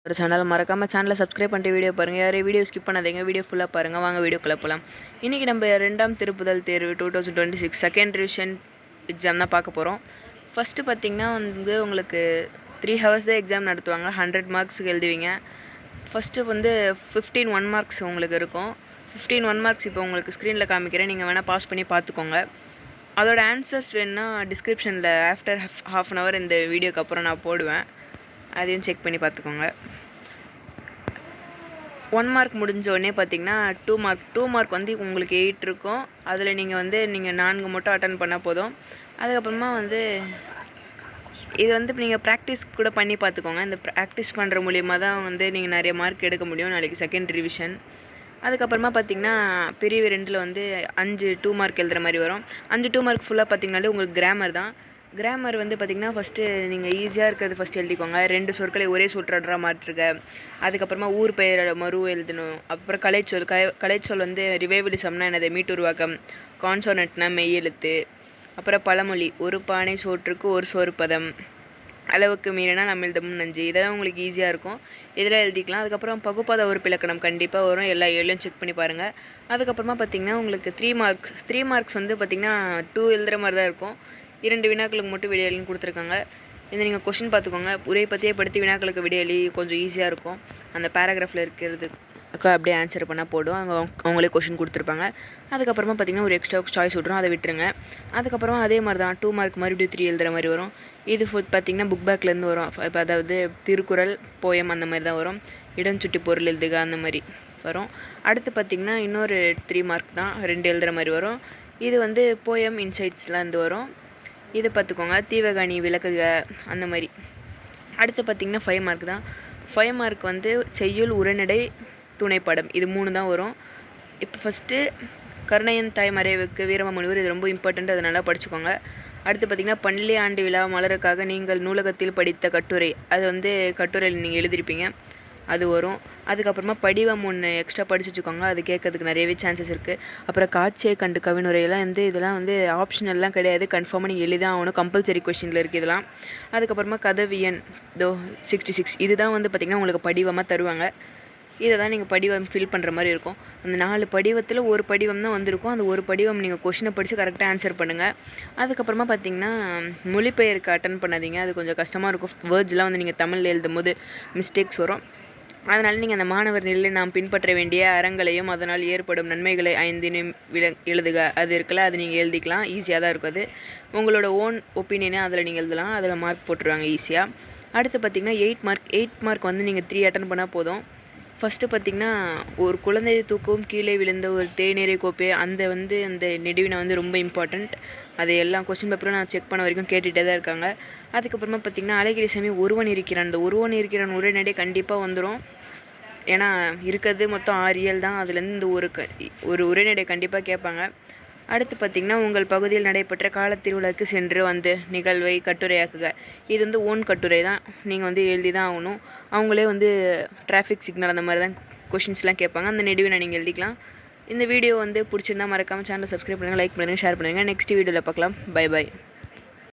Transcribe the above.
ஒரு சேனல் மறக்காம சேனலை சப்ஸ்கிரைப் பண்ணிட்டு வீடியோ பாருங்கள். யாரையும் வீடியோ ஸ்கிப் பண்ணாதீங்க, வீடியோ ஃபுல்லாக பாருங்கள். வாங்க வீடியோக்குள்ளே போகலாம். இன்றைக்கி நம்ம 2ஆம் திருப்புதல் தேர்வு 2026 செகண்ட் ரிவிஷன் எக்ஸாம் தான் பார்க்க போகிறோம். ஃபஸ்ட்டு பார்த்திங்கன்னா வந்து உங்களுக்கு 3 ஹவர்ஸ் தான் எக்ஸாம் நடத்துவாங்க. 100 மார்க்ஸுக்கு எழுதுவீங்க. ஃபஸ்ட்டு வந்து 15 1 மார்க்ஸ் உங்களுக்கு இருக்கும். 15 1 மார்க்ஸ் இப்போ உங்களுக்கு ஸ்க்ரீனில் காமிக்கிறேன், நீங்கள் வேணால் பாஸ் பண்ணி பார்த்துக்கோங்க. அதோட ஆன்சர்ஸ் வேணுன்னா டிஸ்கிரிப்ஷனில் ஆஃப்டர் ஹாஃப் அன் ஹவர் இந்த வீடியோக்கு அப்புறம் நான் போடுவேன், அதையும் செக் பண்ணி பார்த்துக்கோங்க. 1 மார்க் முடிஞ்சோடனே பார்த்தீங்கன்னா 2 மார்க் வந்து உங்களுக்கு 8 இருக்கும். அதில் நீங்கள் 4 மட்டும் அட்டன் பண்ணால் போதும். அதுக்கப்புறமா வந்து இது வந்து நீங்கள் ப்ராக்டிஸ் கூட பண்ணி பார்த்துக்கோங்க. இந்த ப்ராக்டிஸ் பண்ணுற மூலிமா தான் வந்து நீங்கள் நிறைய மார்க் எடுக்க முடியும் நாளைக்கு செகண்ட் ரிவிஷன். அதுக்கப்புறமா பார்த்திங்கன்னா பிரிவு 2ல் வந்து 5 2 மார்க் எழுதுகிற மாதிரி வரும். 5 2 மார்க் ஃபுல்லாக பார்த்திங்கனாலே உங்களுக்கு கிராமர் தான். கிராமர் வந்து பார்த்திங்கன்னா ஃபஸ்ட்டு நீங்கள் ஈஸியாக இருக்கிறது ஃபஸ்ட்டு எழுதிக்கோங்க. 2 சொற்களை ஒரே சொற்றொடரா மாற்றுக. அதுக்கப்புறமா ஊர் பெயர் மறு எழுதணும். அப்புறம் கலைச்சொல் வந்து ரிவைவலிசம்னா என்னது, மீட்டுருவாக்கம். கான்சோனட்னா மெய்யெழுத்து. அப்புறம் பழமொழி, ஒரு பானை சோற்றுக்கு ஒரு சோறு பதம், அளவுக்கு மீறினா நம்ம எழுதமும் நஞ்சு. இதெல்லாம் உங்களுக்கு ஈஸியாக இருக்கும், இதெல்லாம் எழுதிக்கலாம். அதுக்கப்புறம் பகுப்பாத உறுப்பிலக்கணம் கண்டிப்பாக வரும், எல்லா ஏழையும் செக் பண்ணி பாருங்கள். அதுக்கப்புறமா பார்த்திங்கன்னா உங்களுக்கு 3 மார்க்ஸ் வந்து பார்த்திங்கன்னா 2 எழுதுகிற மாதிரி தான் இருக்கும். 2 வினாக்களுக்கு மட்டும் விடையளின்னு கொடுத்துருக்காங்க. இந்த நீங்கள் கொஷின் பார்த்துக்கோங்க. உரை பற்றியே படுத்தி வினாக்களுக்கு விடையளி கொஞ்சம் ஈஸியாக இருக்கும். அந்த பேராகிராஃபில் இருக்கிறது அப்படியே ஆன்சர் பண்ணால் போடும், அவங்களே கொஷின் கொடுத்துருப்பாங்க. அதுக்கப்புறமா பார்த்திங்கன்னா ஒரு எக்ஸ்ட்ரா சாய்ஸ் விட்ரும், அதை விட்டுருங்க. அதுக்கப்புறமா அதே மாதிரி தான் 2 மார்க் மறுபடியும் 3 எழுதுகிற மாதிரி வரும். இது பார்த்திங்கன்னா புக் பேக்லேருந்து வரும். இப்போ அதாவது திருக்குறள், போயம் அந்த மாதிரி தான் வரும். இடம் சுட்டி பொருள் எழுதுக அந்த மாதிரி வரும். அடுத்து பார்த்திங்கன்னா இன்னொரு 3 மார்க் தான் 2 எழுதுகிற மாதிரி வரும். இது வந்து போயம் இன்சைட்ஸ்லேருந்து வரும். இது பார்த்துக்கோங்க. தீவகாணி விளக்குக அந்த மாதிரி. அடுத்து பார்த்திங்கன்னா 5 மார்க் தான். 5 மார்க் வந்து செய்யுள், உரைநடை, துணைப்படம், இது 3 தான் வரும். இப்போ ஃபஸ்ட்டு கருணையன் தாய் மறைவுக்கு வீரமாமுனிவர், இது ரொம்ப இம்பார்ட்டண்ட், அதை நல்லா படிச்சுக்கோங்க. அடுத்து பார்த்திங்கன்னா பள்ளி ஆண்டு விழா மலருக்காக நீங்கள் நூலகத்தில் படித்த கட்டுரை, அது வந்து கட்டுரையில் நீங்கள் எழுதியிருப்பீங்க, அது வரும். அதுக்கப்புறமா படிவம் 1 எக்ஸ்ட்ரா படிச்சு வச்சுக்கோங்க, அது கேட்கறதுக்கு நிறையவே சான்சஸ் இருக்குது. அப்புறம் காட்சியை கண்டு கவினுரையெல்லாம் வந்து இதெல்லாம் வந்து ஆப்ஷனல்லாம் கிடையாது, கன்ஃபார்மாக நீங்கள் எழுதி தான் ஆகணும், கம்பல்சரி கொஷினில் இருக்குது இதெல்லாம். அதுக்கப்புறமா கதவியன் 66, இதுதான் வந்து பார்த்திங்கன்னா உங்களுக்கு படிவமாக தருவாங்க. இதை தான் நீங்கள் படிவம் ஃபில் பண்ணுற மாதிரி இருக்கும். அந்த 4 படிவத்தில் ஒரு படிவம் தான் வந்திருக்கும். அந்த ஒரு படிவம் நீங்கள் கொஷினை படித்து கரெக்டாக ஆன்சர் பண்ணுங்கள். அதுக்கப்புறமா பார்த்திங்கன்னா மொழிபெயர்க்கு அட்டன் பண்ணாதீங்க, அது கொஞ்சம் கஷ்டமாக இருக்கும். வேர்ட்ஸ்லாம் வந்து நீங்கள் தமிழில் எழுதும் போது மிஸ்டேக்ஸ் வரும். அதனால் நீங்கள் அந்த மாணவர் நிலையில் நாம் பின்பற்ற வேண்டிய அறங்களையும் அதனால் ஏற்படும் நன்மைகளை 5 எழுதுக, அது இருக்குல்ல, அது நீங்கள் எழுதிக்கலாம். ஈஸியாக தான் இருக்கும். அது உங்களோட ஓன் ஒப்பீனியனை அதில் நீங்கள் எழுதலாம், அதில் மார்க் போட்டுருவாங்க ஈஸியாக. அடுத்து பார்த்திங்கன்னா 8 மார்க் வந்து நீங்கள் 3 அட்டன் பண்ணால் போதும். ஃபஸ்ட்டு பார்த்திங்கன்னா ஒரு குழந்தையை தூக்கவும் கீழே விழுந்த ஒரு தேநீரை கோப்பை, அந்த நெடுவினை வந்து ரொம்ப இம்பார்ட்டண்ட். அது எல்லா கொஸ்டின் பேப்பரும் நான் செக் பண்ண வரைக்கும் கேட்டுகிட்டே தான் இருக்காங்க. அதுக்கப்புறமா பார்த்திங்கன்னா அழகிரிசாமி ஒருவன் இருக்கிறான், அந்த ஒருவன் இருக்கிறான் உரைநடை கண்டிப்பாக வந்துடும். ஏன்னா இருக்கிறது மொத்தம் 6 இயல் தான், அதுலேருந்து இந்த ஒரு உரைநடை கண்டிப்பாக கேட்பாங்க. அடுத்து பார்த்திங்கன்னா உங்கள் பகுதியில் நடைபெற்ற காலத்திருவிழாக்கு சென்று வந்து நிகழ்வை கட்டுரையாக்குக, இது வந்து ஓன் கட்டுரை தான், நீங்கள் வந்து எழுதி தான் ஆகணும். அவங்களே வந்து டிராஃபிக் சிக்னல் அந்த மாதிரி தான் கொஷின்ஸ்லாம் கேட்பாங்க, அந்த நெடுவினை நீங்கள் எழுதிக்கலாம். இந்த வீடியோ வந்து பிடிச்சிருந்தா மறக்காமல் சேனலை சப்ஸ்கிரைப் பண்ணுங்கள், லைக் பண்ணுங்கள், ஷேர் பண்ணுங்கள். நெக்ஸ்ட் வீடியோவில் பார்க்கலாம். பை.